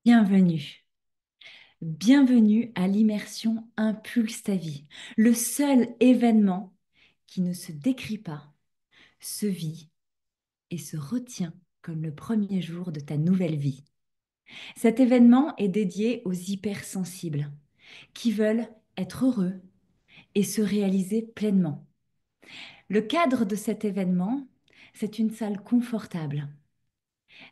Bienvenue. Bienvenue à l'immersion Impulse ta vie, le seul événement qui ne se décrit pas, se vit et se retient comme le premier jour de ta nouvelle vie. Cet événement est dédié aux hypersensibles qui veulent être heureux et se réaliser pleinement. Le cadre de cet événement, c'est une salle confortable,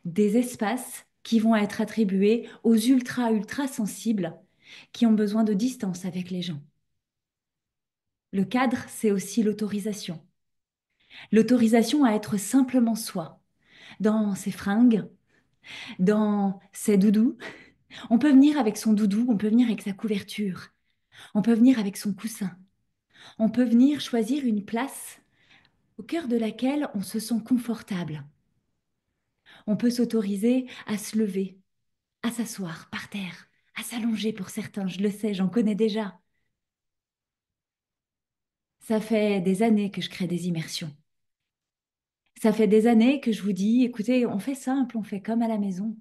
des espaces qui vont être attribués aux ultra sensibles qui ont besoin de distance avec les gens. Le cadre, c'est aussi l'autorisation. L'autorisation à être simplement soi, dans ses fringues, dans ses doudous. On peut venir avec son doudou, on peut venir avec sa couverture, on peut venir avec son coussin, on peut venir choisir une place au cœur de laquelle on se sent confortable. On peut s'autoriser à se lever, à s'asseoir par terre, à s'allonger pour certains, je le sais, j'en connais déjà. Ça fait des années que je crée des immersions. Ça fait des années que je vous dis, écoutez, on fait simple, on fait comme à la maison.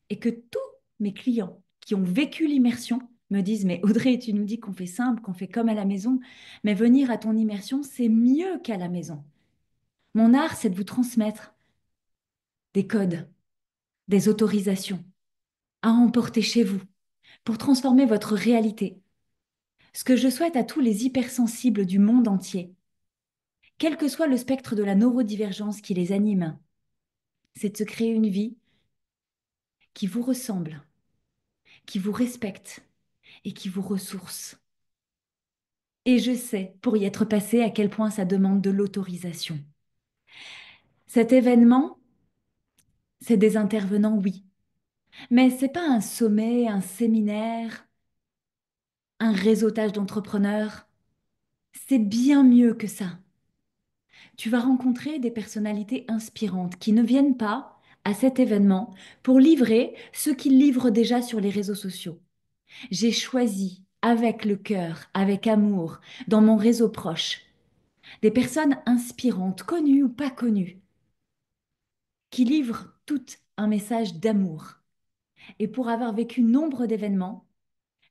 Et que tous mes clients qui ont vécu l'immersion me disent, mais Audrey, tu nous dis qu'on fait simple, qu'on fait comme à la maison, mais venir à ton immersion, c'est mieux qu'à la maison. Mon art, c'est de vous transmettre des codes, des autorisations à emporter chez vous pour transformer votre réalité. Ce que je souhaite à tous les hypersensibles du monde entier, quel que soit le spectre de la neurodivergence qui les anime, c'est de se créer une vie qui vous ressemble, qui vous respecte et qui vous ressource. Et je sais, pour y être passé, à quel point ça demande de l'autorisation. Cet événement, c'est des intervenants, oui, mais c'est pas un sommet, un séminaire, un réseautage d'entrepreneurs. C'est bien mieux que ça. Tu vas rencontrer des personnalités inspirantes qui ne viennent pas à cet événement pour livrer ce qu'ils livrent déjà sur les réseaux sociaux. J'ai choisi avec le cœur, avec amour, dans mon réseau proche, des personnes inspirantes, connues ou pas connues, qui livrent toutes un message d'amour. Et pour avoir vécu nombre d'événements,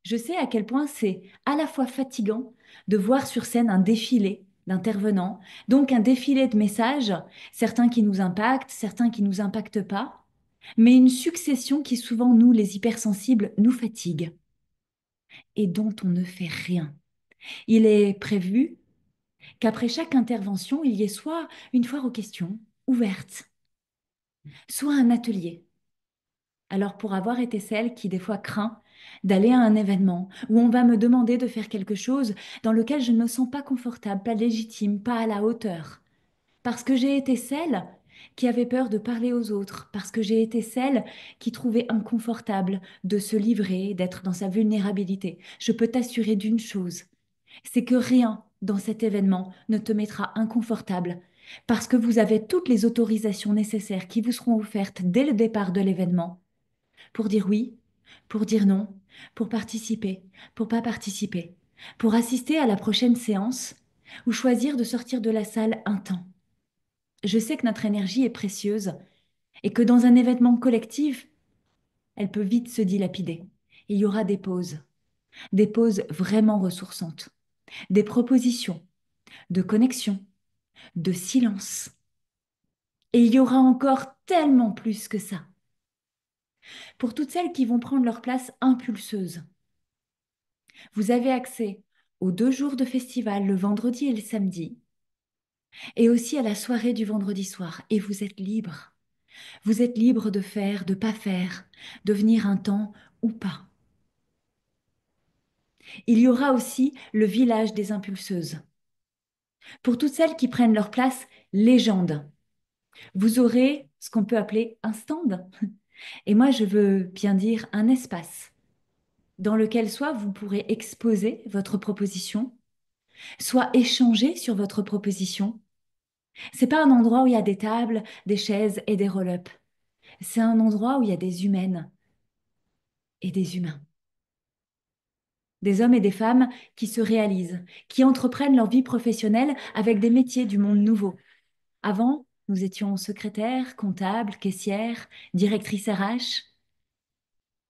je sais à quel point c'est à la fois fatigant de voir sur scène un défilé d'intervenants, donc un défilé de messages, certains qui nous impactent, certains qui nous impactent pas, mais une succession qui souvent, nous, les hypersensibles, nous fatigue et dont on ne fait rien. Il est prévu qu'après chaque intervention, il y ait soit une foire aux questions ouverte, soit un atelier. Alors pour avoir été celle qui des fois craint d'aller à un événement où on va me demander de faire quelque chose dans lequel je ne me sens pas confortable, pas légitime, pas à la hauteur, parce que j'ai été celle qui avait peur de parler aux autres, parce que j'ai été celle qui trouvait inconfortable de se livrer, d'être dans sa vulnérabilité. Je peux t'assurer d'une chose, c'est que rien dans cet événement ne te mettra inconfortable, parce que vous avez toutes les autorisations nécessaires qui vous seront offertes dès le départ de l'événement pour dire oui, pour dire non, pour participer, pour pas participer, pour assister à la prochaine séance ou choisir de sortir de la salle un temps. Je sais que notre énergie est précieuse et que dans un événement collectif, elle peut vite se dilapider. Il y aura des pauses vraiment ressourçantes, des propositions de connexion, de silence. Et il y aura encore tellement plus que ça. Pour toutes celles qui vont prendre leur place impulseuse, vous avez accès aux 2 jours de festival, le vendredi et le samedi, et aussi à la soirée du vendredi soir. Et vous êtes libre. Vous êtes libre de faire, de pas faire, de venir un temps ou pas. Il y aura aussi le village des impulseuses. Pour toutes celles qui prennent leur place légende, vous aurez ce qu'on peut appeler un stand. Et moi, je veux bien dire un espace dans lequel soit vous pourrez exposer votre proposition, soit échanger sur votre proposition. C'est pas un endroit où il y a des tables, des chaises et des roll-up. C'est un endroit où il y a des humaines et des humains. Des hommes et des femmes qui se réalisent, qui entreprennent leur vie professionnelle avec des métiers du monde nouveau. Avant, nous étions secrétaires, comptables, caissières, directrices RH.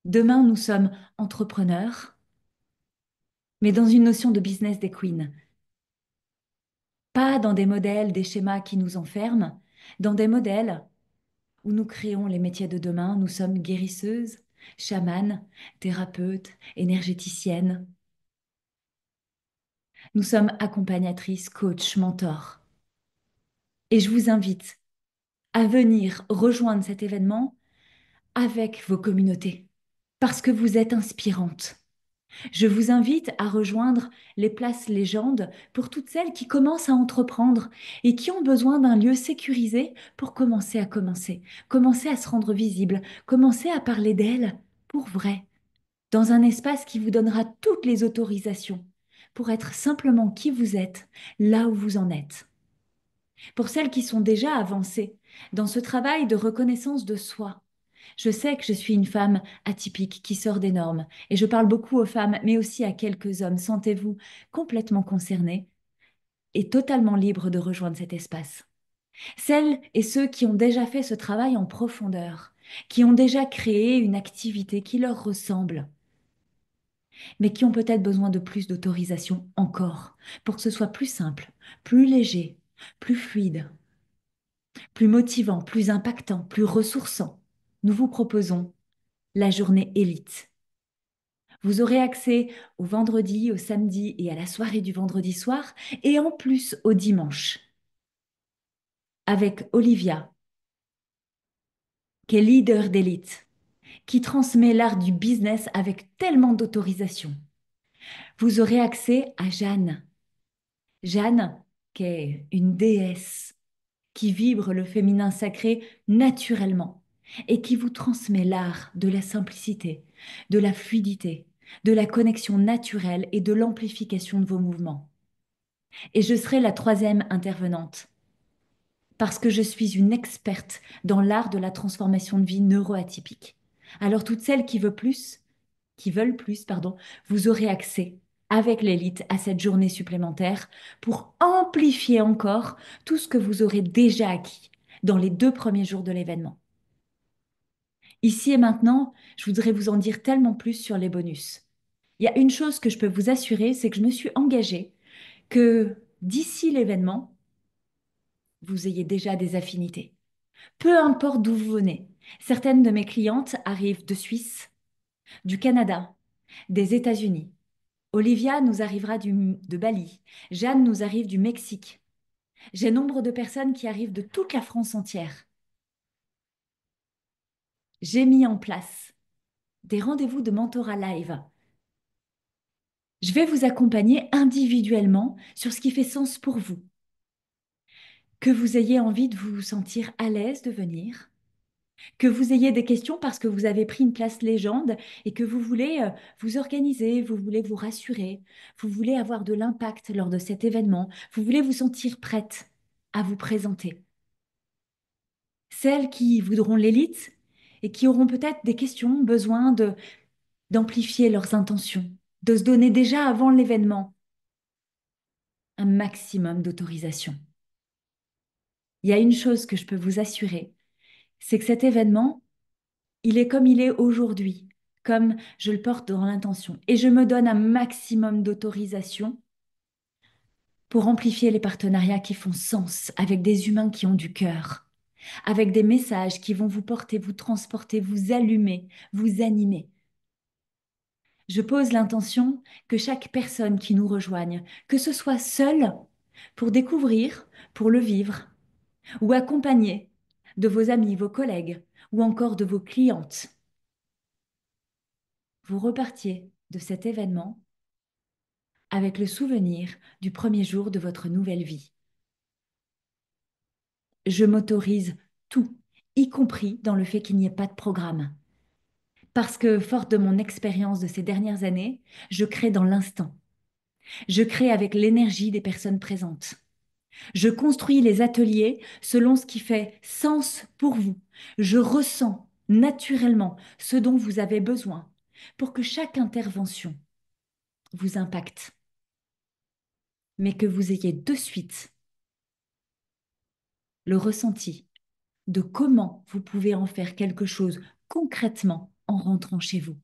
Demain, nous sommes entrepreneurs, mais dans une notion de business des queens. Pas dans des modèles, des schémas qui nous enferment, dans des modèles où nous créons les métiers de demain. Nous sommes guérisseuses, chamanes, thérapeutes, énergéticiennes. Nous sommes accompagnatrices, coachs, mentors. Et je vous invite à venir rejoindre cet événement avec vos communautés, parce que vous êtes inspirantes. Je vous invite à rejoindre les places légendes pour toutes celles qui commencent à entreprendre et qui ont besoin d'un lieu sécurisé pour commencer à se rendre visible, commencer à parler d'elles pour vrai, dans un espace qui vous donnera toutes les autorisations pour être simplement qui vous êtes, là où vous en êtes. Pour celles qui sont déjà avancées dans ce travail de reconnaissance de soi, je sais que je suis une femme atypique qui sort des normes et je parle beaucoup aux femmes, mais aussi à quelques hommes. Sentez-vous complètement concernés et totalement libres de rejoindre cet espace. Celles et ceux qui ont déjà fait ce travail en profondeur, qui ont déjà créé une activité qui leur ressemble, mais qui ont peut-être besoin de plus d'autorisation encore pour que ce soit plus simple, plus léger, plus fluide, plus motivant, plus impactant, plus ressourçant. Nous vous proposons la journée élite. Vous aurez accès au vendredi, au samedi et à la soirée du vendredi soir, et en plus au dimanche, avec Olivia, qui est leader d'élite, qui transmet l'art du business avec tellement d'autorisation. Vous aurez accès à Jeanne. Jeanne, qui est une déesse, qui vibre le féminin sacré naturellement et qui vous transmet l'art de la simplicité, de la fluidité, de la connexion naturelle et de l'amplification de vos mouvements. Et je serai la troisième intervenante parce que je suis une experte dans l'art de la transformation de vie neuroatypique. Alors toutes celles qui veulent plus, pardon, vous aurez accès avec l'élite à cette journée supplémentaire pour amplifier encore tout ce que vous aurez déjà acquis dans les 2 premiers jours de l'événement. Ici et maintenant, je voudrais vous en dire tellement plus sur les bonus. Il y a une chose que je peux vous assurer, c'est que je me suis engagée que d'ici l'événement, vous ayez déjà des affinités. Peu importe d'où vous venez. Certaines de mes clientes arrivent de Suisse, du Canada, des États-Unis. Olivia nous arrivera de Bali. Jeanne nous arrive du Mexique. J'ai nombre de personnes qui arrivent de toute la France entière. J'ai mis en place des rendez-vous de mentorat live. Je vais vous accompagner individuellement sur ce qui fait sens pour vous. Que vous ayez envie de vous sentir à l'aise de venir, que vous ayez des questions parce que vous avez pris une place légende et que vous voulez vous organiser, vous voulez vous rassurer, vous voulez avoir de l'impact lors de cet événement, vous voulez vous sentir prête à vous présenter. Celles qui voudront l'élite et qui auront peut-être des questions, besoin d'amplifier leurs intentions, de se donner déjà avant l'événement un maximum d'autorisation. Il y a une chose que je peux vous assurer, c'est que cet événement, il est comme il est aujourd'hui, comme je le porte dans l'intention. Et je me donne un maximum d'autorisation pour amplifier les partenariats qui font sens avec des humains qui ont du cœur, avec des messages qui vont vous porter, vous transporter, vous allumer, vous animer. Je pose l'intention que chaque personne qui nous rejoigne, que ce soit seule pour découvrir, pour le vivre, ou accompagnée de vos amis, vos collègues, ou encore de vos clientes, vous repartiez de cet événement avec le souvenir du premier jour de votre nouvelle vie. Je m'autorise tout, y compris dans le fait qu'il n'y ait pas de programme. Parce que, forte de mon expérience de ces dernières années, je crée dans l'instant. Je crée avec l'énergie des personnes présentes. Je construis les ateliers selon ce qui fait sens pour vous. Je ressens naturellement ce dont vous avez besoin pour que chaque intervention vous impacte, mais que vous ayez de suite le ressenti de comment vous pouvez en faire quelque chose concrètement en rentrant chez vous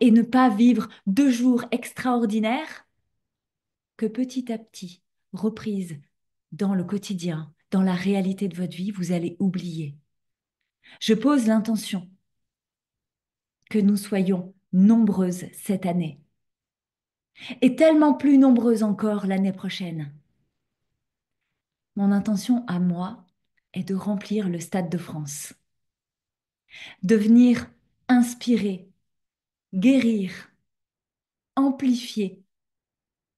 et ne pas vivre 2 jours extraordinaires que petit à petit, reprise dans le quotidien, dans la réalité de votre vie, vous allez oublier. Je pose l'intention que nous soyons nombreuses cette année et tellement plus nombreuses encore l'année prochaine. Mon intention à moi est de remplir le Stade de France, de venir inspirer, guérir, amplifier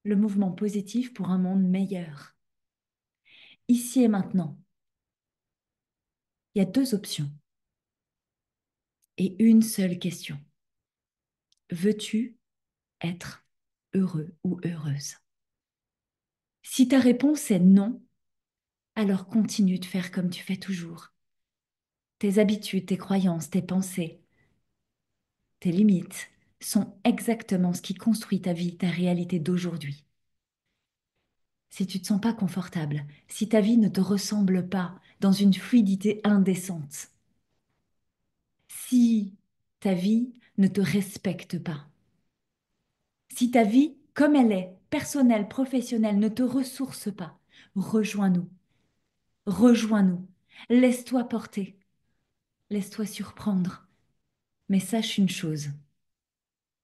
le mouvement positif pour un monde meilleur. Ici et maintenant, il y a 2 options et une seule question. Veux-tu être heureux ou heureuse? Si ta réponse est non, alors continue de faire comme tu fais toujours. Tes habitudes, tes croyances, tes pensées, tes limites sont exactement ce qui construit ta vie, ta réalité d'aujourd'hui. Si tu ne te sens pas confortable, si ta vie ne te ressemble pas dans une fluidité indécente, si ta vie ne te respecte pas, si ta vie, comme elle est, personnelle, professionnelle, ne te ressource pas, rejoins-nous, rejoins-nous, laisse-toi porter, laisse-toi surprendre. Mais sache une chose,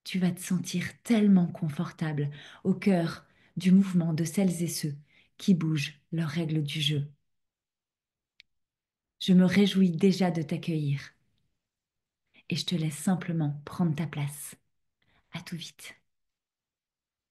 tu vas te sentir tellement confortable au cœur du mouvement de celles et ceux qui bougent leurs règles du jeu. Je me réjouis déjà de t'accueillir et je te laisse simplement prendre ta place. À tout vite.